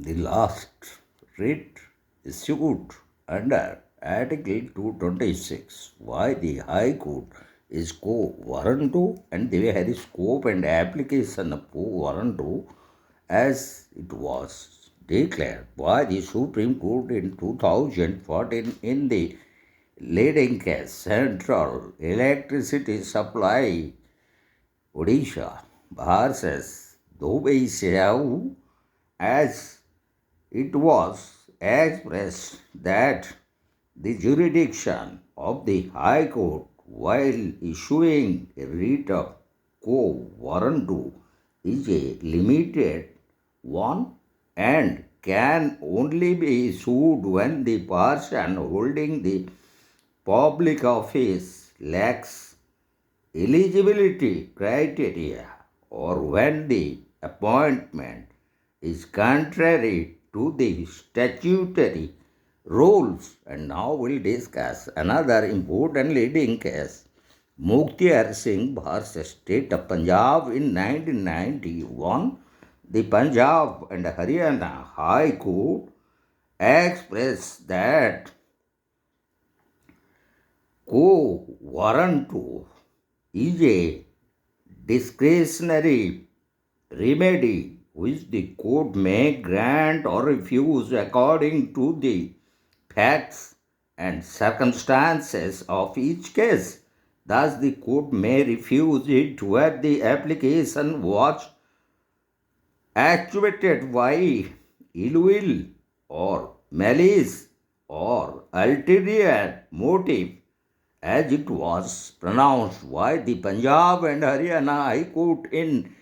The last writ issued under Article 226 why the High Court is Quo Warranto and the very scope and application of Quo Warranto as it was declared by the Supreme Court in 2014 in the leading case Central Electricity Supply Odisha versus Dubai Seau, as it was expressed that the jurisdiction of the High Court while issuing a writ of quo warranto is a limited one and can only be issued when the person holding the public office lacks eligibility criteria or when the appointment is contrary to the statutory rules. And now we'll discuss another important leading case, Mukhtar Singh versus State of Punjab in 1991. The Punjab and Haryana High Court expressed that Quo Warranto is a discretionary remedy which the court may grant or refuse according to the facts and circumstances of each case. Thus, the court may refuse it where the application was actuated by ill will or malice or ulterior motive, as it was pronounced by the Punjab and Haryana High Court in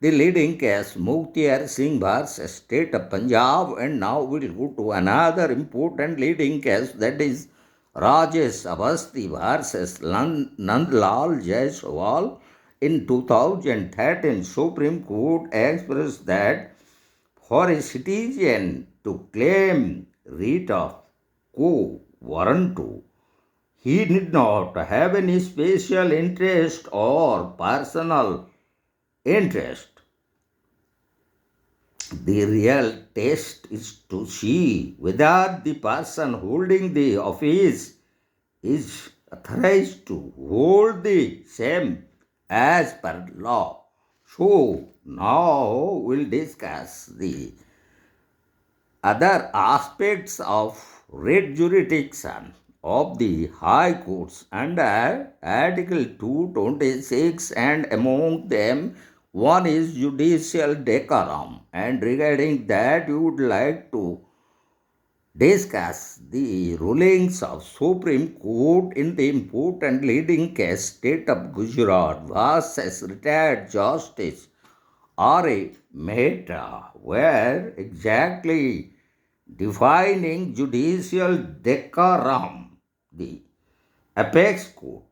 the leading case Mukhtar Singh versus State of Punjab. And now we'll go to another important leading case, that is Rajesh Avasthi versus Nandlal Jaiswal in 2013. Supreme Court expressed that for a citizen to claim writ of quo warranto, he need not have any special interest or personal interest. The real test is to see whether the person holding the office is authorized to hold the same as per law. So now we'll discuss the other aspects of writ jurisdiction of the High Courts under Article 226, and among them one is judicial decorum. And regarding that, we would like to discuss the rulings of Supreme Court in the important leading case State of Gujarat versus retired Justice R.A. Mehta, where exactly defining judicial decorum, the apex court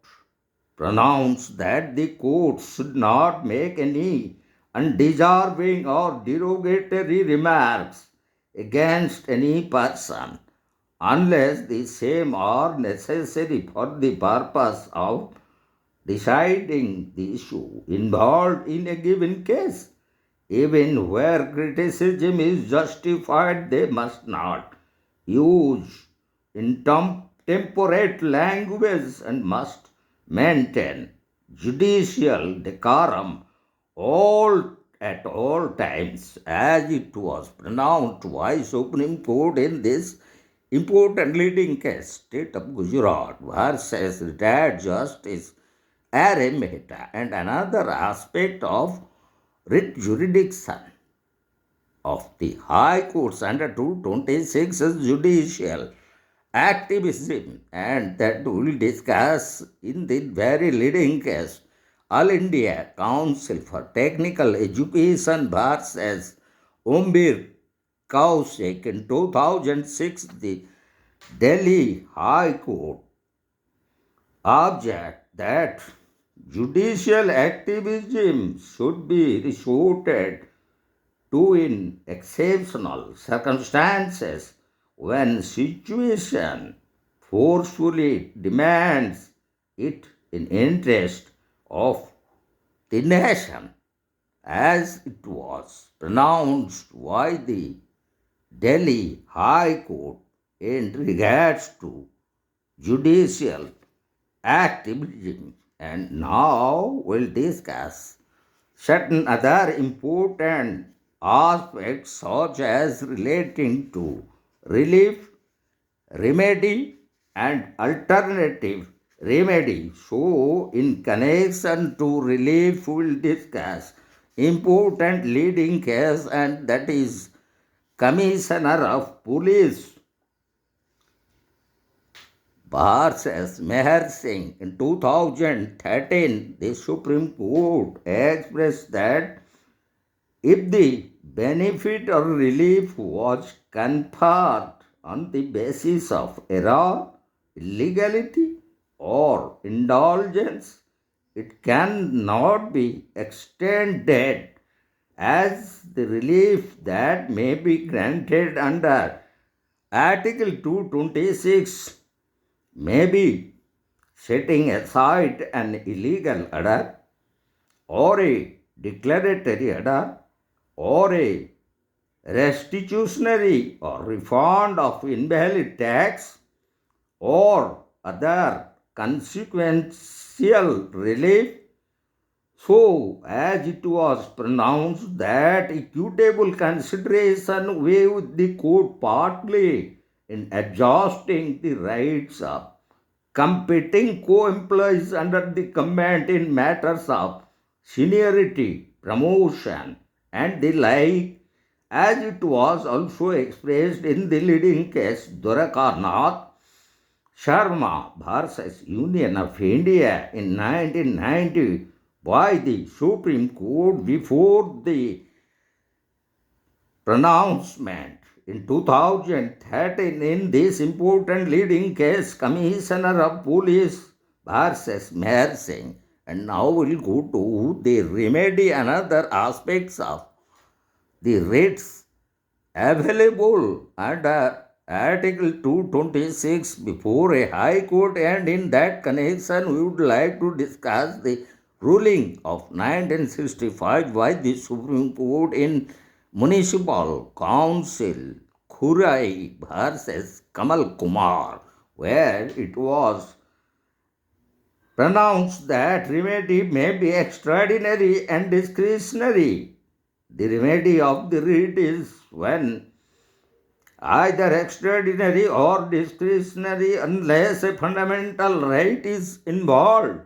pronounced that the court should not make any undeserving or derogatory remarks against any person unless the same are necessary for the purpose of deciding the issue involved in a given case. Even where criticism is justified, they must not use intemperate language and must maintain judicial decorum all at all times, as it was pronounced by Supreme Court in this important leading case, State of Gujarat versus retired Justice R.A. Mehta. And another aspect of writ jurisdiction of the High Courts under 226 is judicial activism, and that we will discuss in the very leading case All India Council for Technical Education versus Umbir Kaushik in 2006. The Delhi High Court object that judicial activism should be resorted to in exceptional circumstances when situation forcefully demands it in interest of the nation, as it was pronounced by the Delhi High Court in regards to judicial activism. And now we'll discuss certain other important aspects such as relating to relief, remedy, and alternative remedy. So, in connection to relief, we'll discuss important leading case, and that is Commissioner of Police versus Meher Singh. In 2013, the Supreme Court expressed that if the benefit or relief was conferred on the basis of error, illegality, or indulgence, it cannot be extended as the relief that may be granted under Article 226 may be setting aside an illegal order or a declaratory order or a restitutionary or refund of invalid tax or other consequential relief, so as it was pronounced that equitable consideration waived the court partly in adjusting the rights of competing co-employees under the comment in matters of seniority, promotion, and the like, as it was also expressed in the leading case Dwarakarnath Sharma versus Union of India in 1990 by the Supreme Court before the pronouncement in 2013 in this important leading case, Commissioner of Police versus Meher Singh. And now we'll go to the remedy and other aspects of the writs available under Article 226 before a High Court, and in that connection we would like to discuss the ruling of 1965 by the Supreme Court in Municipal Council Khurai versus Kamal Kumar, where it was pronounced that remedy may be extraordinary and discretionary. The remedy of the writ is when either extraordinary or discretionary unless a fundamental right is involved.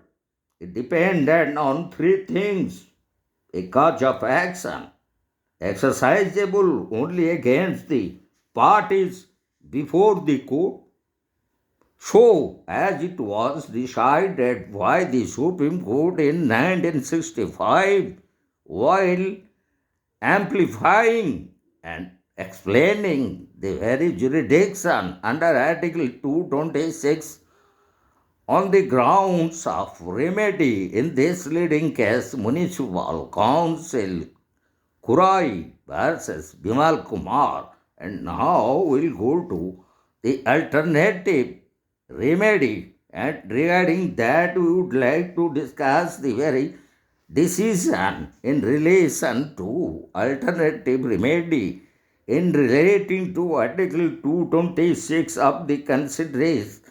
It depended on three things: a cause of action, exercisable only against the parties before the court, so as it was decided by the Supreme Court in 1965, while amplifying and explaining the very jurisdiction under Article 226 on the grounds of remedy in this leading case, Municipal Council Kurai versus Bimal Kumar. And now we'll go to the alternative remedy, and regarding that we would like to discuss the very decision in relation to alternative remedy in relating to Article 226 of the consideration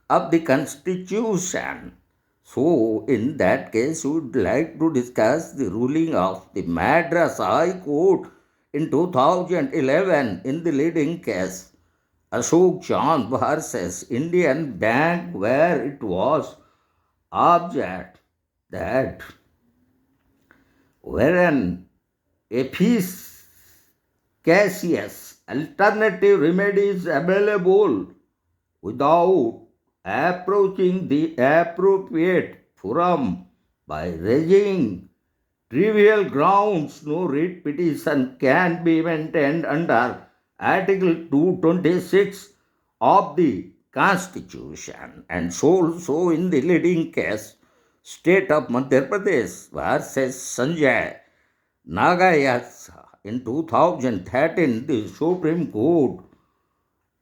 of the Constitution. So, in that case, we would like to discuss the ruling of the Madras High Court in 2011 in the leading case Ashok Chand versus Indian Bank, where it was observed that wherein efficacious alternative remedies available without approaching the appropriate forum by raising trivial grounds, no writ petition can be maintained under Article 226 of the Constitution. And so in the leading case, State of Madhya Pradesh versus Sanjay Nagayas in 2013, the Supreme Court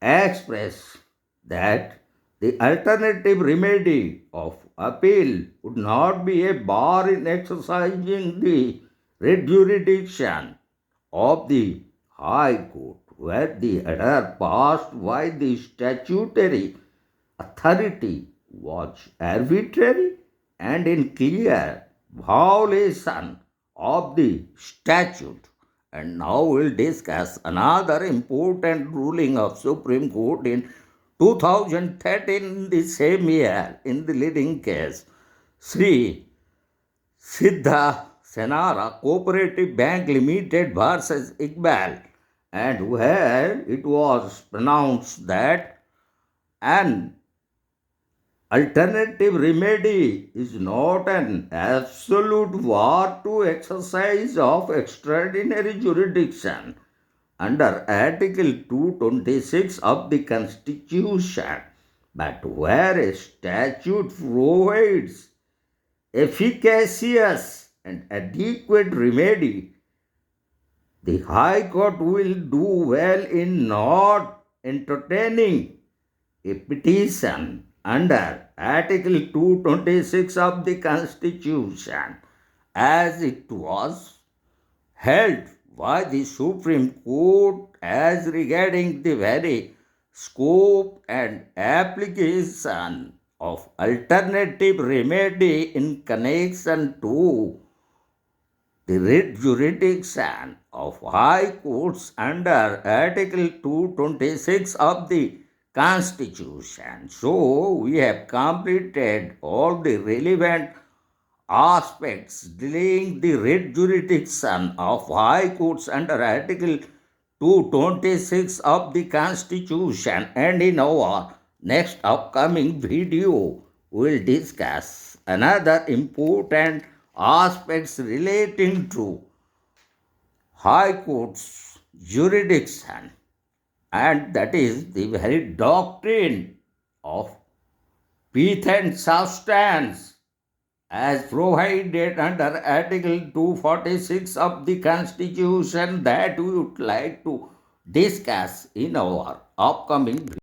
expressed that the alternative remedy of appeal would not be a bar in exercising the writ jurisdiction of the High Court, where the order passed by the statutory authority was arbitrary and in clear violation of the statute. And now we'll discuss another important ruling of Supreme Court in 2013 in the same year in the leading case, Sri Siddha Senara Cooperative Bank Limited versus Iqbal, and where it was pronounced that an alternative remedy is not an absolute bar to exercise of extraordinary jurisdiction under Article 226 of the Constitution, but where a statute provides efficacious and adequate remedy, the High Court will do well in not entertaining a petition under Article 226 of the Constitution, as it was held by the Supreme Court as regarding the very scope and application of alternative remedy in connection to the writ jurisdiction of high courts under Article 226 of the Constitution. So, we have completed all the relevant aspects dealing the writ jurisdiction of high courts under Article 226 of the Constitution, and in our next upcoming video we will discuss another important aspects relating to high courts jurisdiction, and that is the very doctrine of pith and substance as provided under Article 246 of the Constitution, that we would like to discuss in our upcoming video.